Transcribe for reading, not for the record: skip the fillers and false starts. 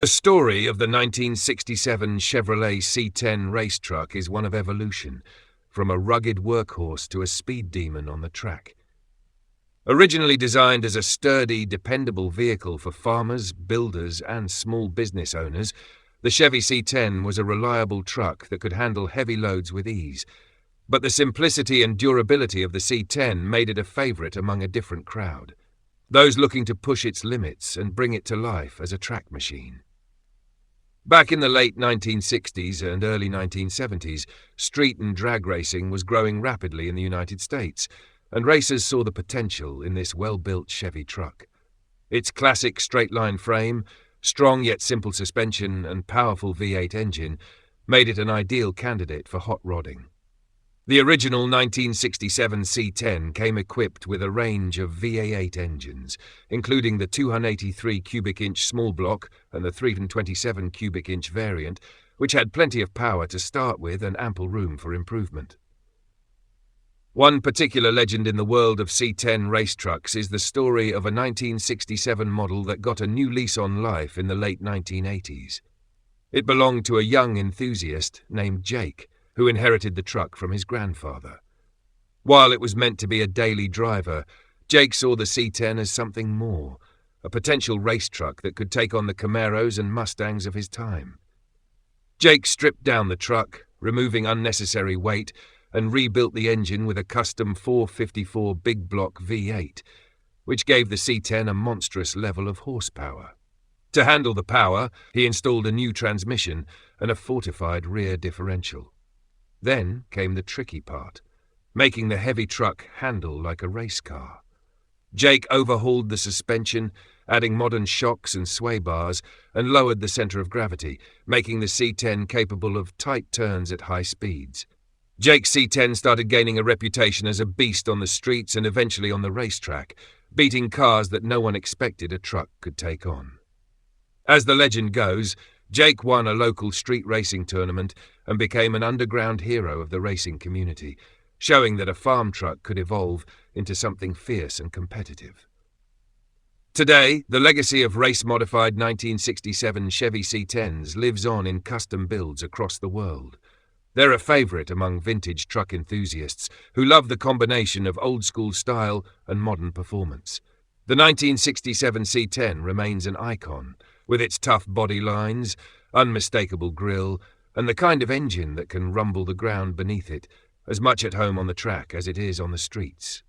The story of the 1967 Chevrolet C10 race truck is one of evolution, from a rugged workhorse to a speed demon on the track. Originally designed as a sturdy, dependable vehicle for farmers, builders, and small business owners, the Chevy C10 was a reliable truck that could handle heavy loads with ease. But the simplicity and durability of the C10 made it a favorite among a different crowd, those looking to push its limits and bring it to life as a track machine. Back in the late 1960s and early 1970s, street and drag racing was growing rapidly in the United States, and racers saw the potential in this well-built Chevy truck. Its classic straight-line frame, strong yet simple suspension, and powerful V8 engine made it an ideal candidate for hot rodding. The original 1967 C10 came equipped with a range of V8 engines, including the 283 cubic inch small block and the 327 cubic inch variant, which had plenty of power to start with and ample room for improvement. One particular legend in the world of C10 race trucks is the story of a 1967 model that got a new lease on life in the late 1980s. It belonged to a young enthusiast named Jake, who inherited the truck from his grandfather. While it was meant to be a daily driver, Jake saw the C10 as something more, a potential race truck that could take on the Camaros and Mustangs of his time. Jake stripped down the truck, removing unnecessary weight, and rebuilt the engine with a custom 454 big block V8, which gave the C10 a monstrous level of horsepower. To handle the power, he installed a new transmission and a fortified rear differential. Then came the tricky part, making the heavy truck handle like a race car. Jake overhauled the suspension, adding modern shocks and sway bars, and lowered the center of gravity, making the C10 capable of tight turns at high speeds. Jake's C10 started gaining a reputation as a beast on the streets and eventually on the racetrack, beating cars that no one expected a truck could take on. As the legend goes, Jake won a local street racing tournament and became an underground hero of the racing community, showing that a farm truck could evolve into something fierce and competitive. Today, the legacy of race-modified 1967 Chevy C10s lives on in custom builds across the world. They're a favorite among vintage truck enthusiasts who love the combination of old-school style and modern performance. The 1967 C10 remains an icon, with its tough body lines, unmistakable grille, and the kind of engine that can rumble the ground beneath it, as much at home on the track as it is on the streets.